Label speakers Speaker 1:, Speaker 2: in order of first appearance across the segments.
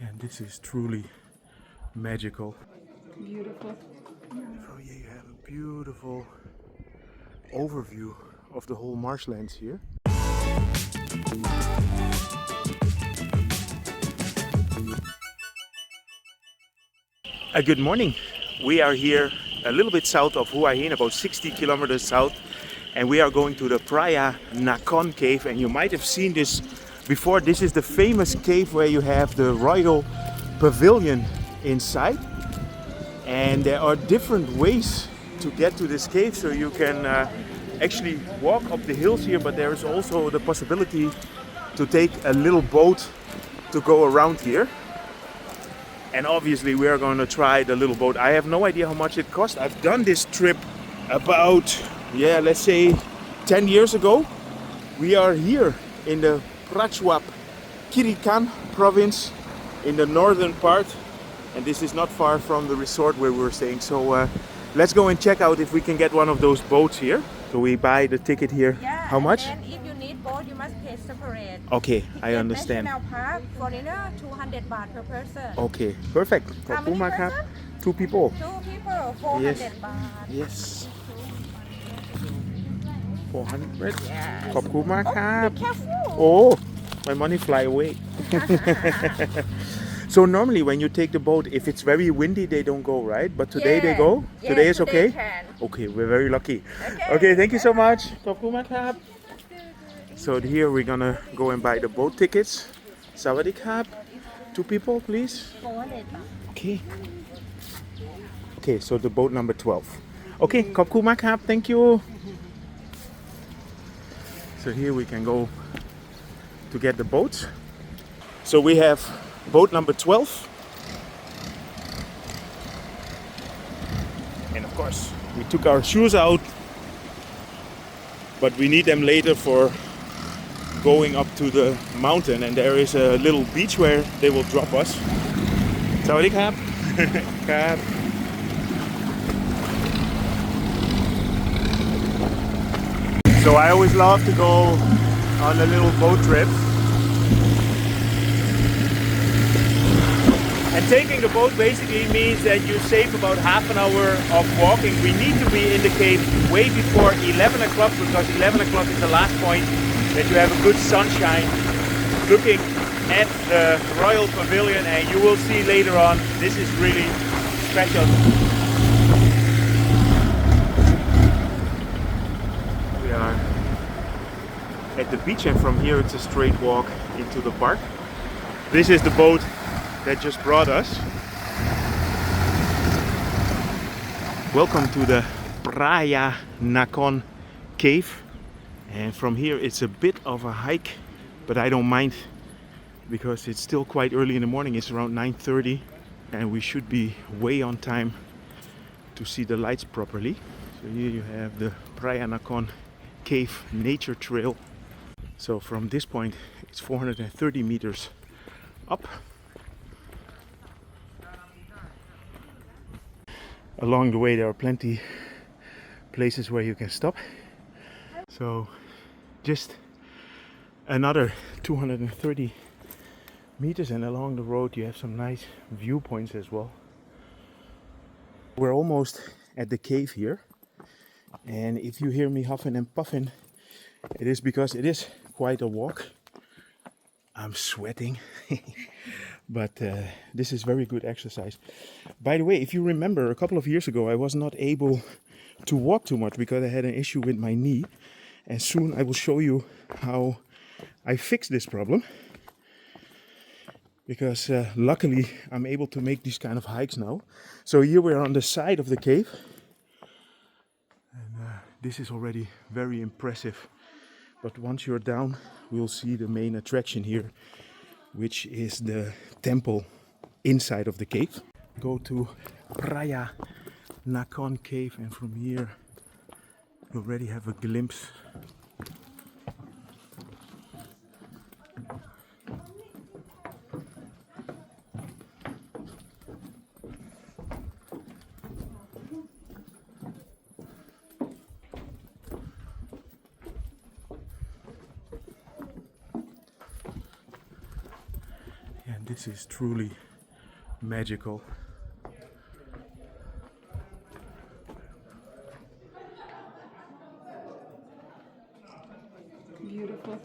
Speaker 1: And this is truly magical.
Speaker 2: Beautiful.
Speaker 1: So yeah, you have a beautiful overview of the whole marshlands here. Good morning. We are here a little bit south of Hua Hin, about 60 kilometers south, and we are going to the Phraya Nakhon Cave. And you might have seen this before. This is the famous cave where you have the royal pavilion inside, and there are different ways to get to this cave. So you can actually walk up the hills here, but there is also the possibility to take a little boat to go around here. And obviously we are going to try the little boat. I have no idea how much it costs. I've done this trip about, let's say 10 years ago. We are here in the Prachuap Khiri Khan province in the northern part. And this is not far from the resort where we were staying. So let's go and check out if we can get one of those boats here. So we buy the ticket here.
Speaker 3: Yeah,
Speaker 1: how much?
Speaker 3: And if you need boat, you must pay separate.
Speaker 1: Okay, I understand.
Speaker 3: National Park, foreigner, 200 baht per person.
Speaker 1: Okay, perfect.
Speaker 3: How many person?
Speaker 1: 2 people.
Speaker 3: 2 people, 400
Speaker 1: Yes.
Speaker 3: baht.
Speaker 1: Yes. 400.
Speaker 3: Yes.
Speaker 1: ขอบคุณมากครับ
Speaker 3: Be careful.
Speaker 1: Oh, my money fly away. So normally when you take the boat, if it's very windy, they don't go, right? But today they go?
Speaker 3: Yeah,
Speaker 1: Today is okay?
Speaker 3: can.
Speaker 1: Okay, we're very lucky.
Speaker 3: Okay.
Speaker 1: Okay, thank you so much. ขอบคุณมากครับ So here we're gonna go and buy the boat tickets. Sawadee krab. 2 people, please.
Speaker 3: 400 baht.
Speaker 1: Okay. Okay, so the boat number 12. Okay, ขอบคุณมากครับ Thank you. So here we can go to get the boats. So we have boat number 12. And of course, we took our shoes out, but we need them later for going up to the mountain, and there is a little beach where they will drop us. Sawadee krab. Krab. So I always love to go on a little boat trip. And taking the boat basically means that you save about half an hour of walking. We need to be in the cave way before 11 o'clock, because 11 o'clock is the last point that you have a good sunshine looking at the Royal Pavilion, and you will see later on, this is really special. We are at the beach, and from here it's a straight walk into the park. This is the boat that just brought us. Welcome to the Phraya Nakhon Cave, and from here it's a bit of a hike, but I don't mind because it's still quite early in the morning. It's around 9:30 and we should be way on time to see the lights properly. So here you have the Phraya Nakhon Cave nature trail. So from this point it's 430 meters up. Along the way there are plenty places where you can stop. So just another 230 meters, and along the road you have some nice viewpoints as well. We're almost at the cave here, and if you hear me huffing and puffing, it is because it is quite a walk. I'm sweating. But this is very good exercise. By the way, if you remember, a couple of years ago I was not able to walk too much because I had an issue with my knee, and soon I will show you how I fixed this problem, because luckily I'm able to make these kind of hikes now. So here we're on the side of the cave, and this is already very impressive. But once you're down, we'll see the main attraction here, which is the temple inside of the cave. Go to Phraya Nakhon Cave, and from here you already have a glimpse. This is truly magical.
Speaker 3: Beautiful.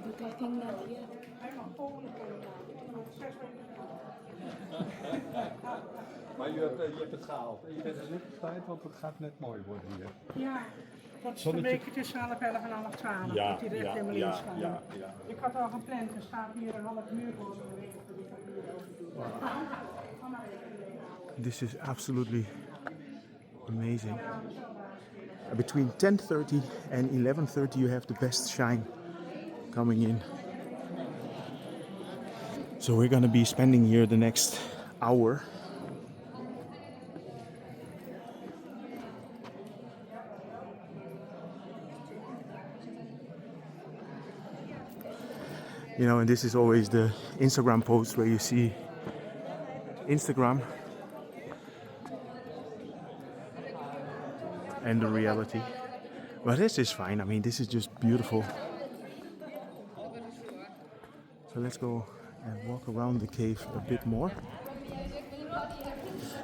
Speaker 3: But I think not yet.
Speaker 2: Maar je hebt het gehaald. En je bent er net op tijd, want het gaat net mooi worden hier.
Speaker 4: Ja, dat is een beetje tussen half 11 en half 12.
Speaker 2: Ja,
Speaker 4: dat die er echt
Speaker 2: ja,
Speaker 4: helemaal
Speaker 2: ja,
Speaker 4: in staan.
Speaker 2: ja, ja.
Speaker 4: Ik had al gepland, er staat hier een half uur voor.
Speaker 1: This is absolutely amazing. Between 10:30 and 11:30 you have the best shine coming in. So we're gonna be spending here the next hour. You know, and this is always the Instagram post where you see Instagram and the reality. But this is fine. I mean, this is just beautiful. So let's go and walk around the cave a bit more.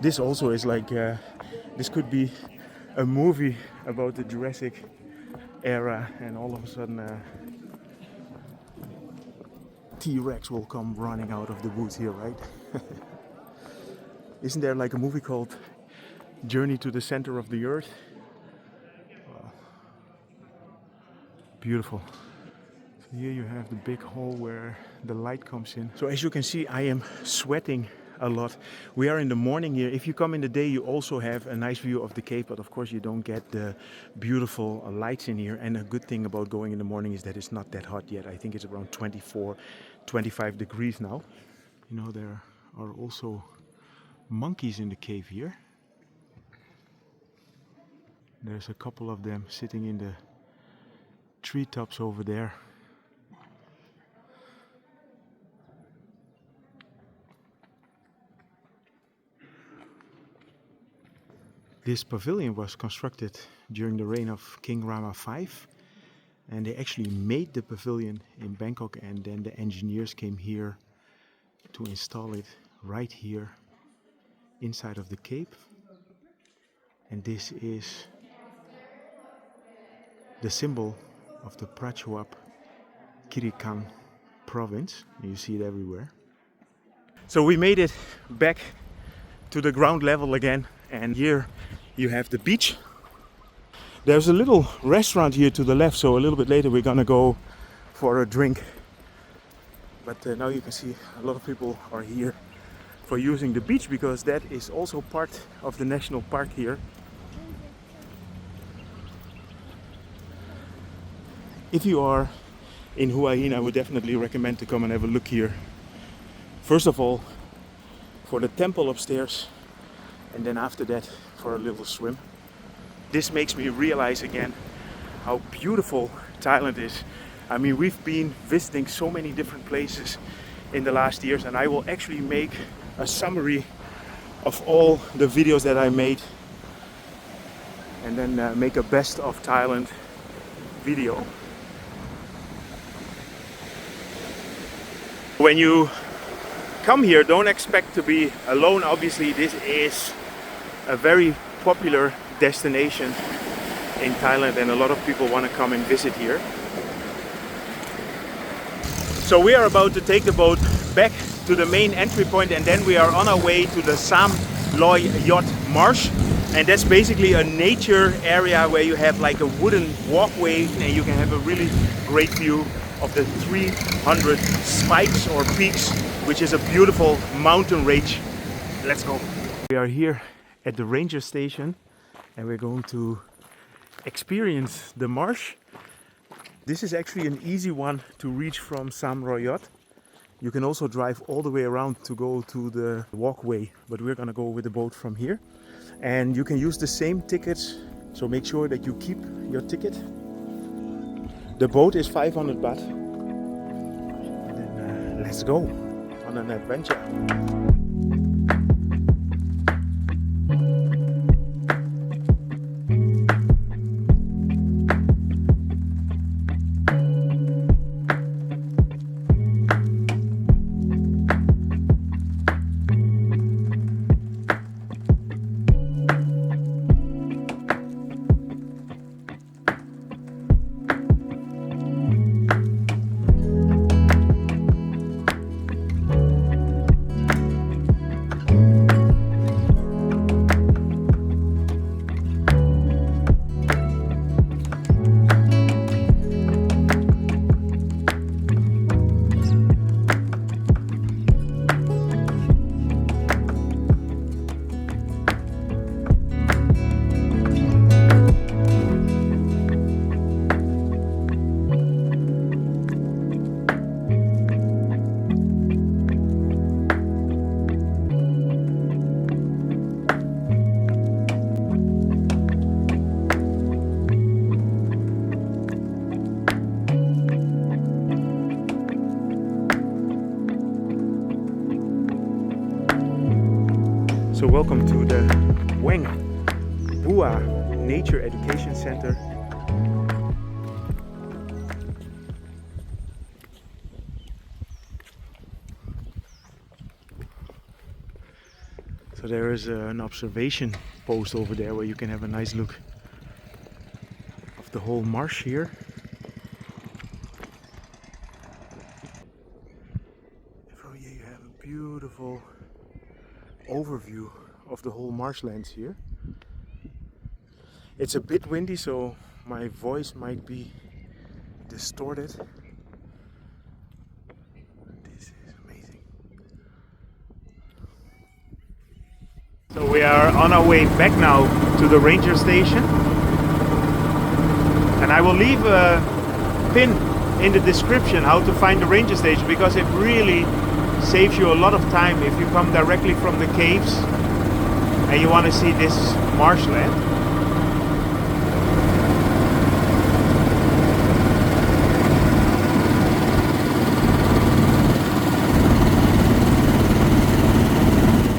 Speaker 1: This also is like, this could be a movie about the Jurassic era, and all of a sudden T-Rex will come running out of the woods here, right? Isn't there like a movie called Journey to the Center of the Earth? Wow. Beautiful. So here you have the big hole where the light comes in. So as you can see, I am sweating a lot. We are in the morning here. If you come in the day, you also have a nice view of the cave, but of course you don't get the beautiful lights in here. And a good thing about going in the morning is that it's not that hot yet. I think it's around 24, 25 degrees now. You know, there are also monkeys in the cave here. There's a couple of them sitting in the treetops over there. This pavilion was constructed during the reign of King Rama V, and they actually made the pavilion in Bangkok, and then the engineers came here to install it right here inside of the cave. And this is the symbol of the Prachuap Khiri Khan province. You see it everywhere. So we made it back to the ground level again, and here you have the beach. There's a little restaurant here to the left, so a little bit later we're gonna go for a drink. But now you can see a lot of people are here for using the beach, because that is also part of the national park here. If you are in Hua Hin, I would definitely recommend to come and have a look here. First of all, for the temple upstairs, and then after that for a little swim. This makes me realize again how beautiful Thailand is. I mean, we've been visiting so many different places in the last years, and I will actually make a summary of all the videos that I made, and then make a best of Thailand video. When you come here, don't expect to be alone. Obviously, this is a very popular destination in Thailand, and a lot of people want to come and visit here. So we are about to take the boat back to the main entry point, and then we are on our way to the Roi Yot Marsh. And that's basically a nature area where you have like a wooden walkway, and you can have a really great view of the 300 spikes or peaks, which is a beautiful mountain range. Let's go. We are here at the ranger station, and we're going to experience the marsh. This is actually an easy one to reach from Roi Yot. You can also drive all the way around to go to the walkway, but we're gonna go with the boat from here. And you can use the same tickets, so make sure that you keep your ticket. The boat is 500 baht. And then let's go on an adventure. So welcome to the Bueng Nature Education Center. So there is an observation post over there where you can have a nice look of the whole marsh here. From here you have a beautiful overview of the whole marshlands here. It's a bit windy, so my voice might be distorted. This is amazing. So we are on our way back now to the ranger station, and I will leave a pin in the description how to find the ranger station, because it really saves you a lot of time if you come directly from the caves and you want to see this marshland.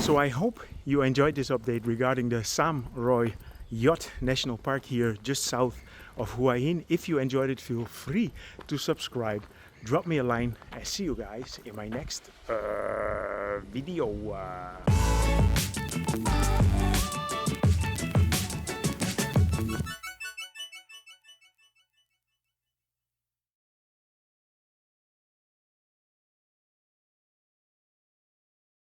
Speaker 1: So I hope you enjoyed this update regarding the Roi Yot National Park here just south of Hua Hin. If you enjoyed it, feel free to subscribe, drop me a line, and see you guys in my next video.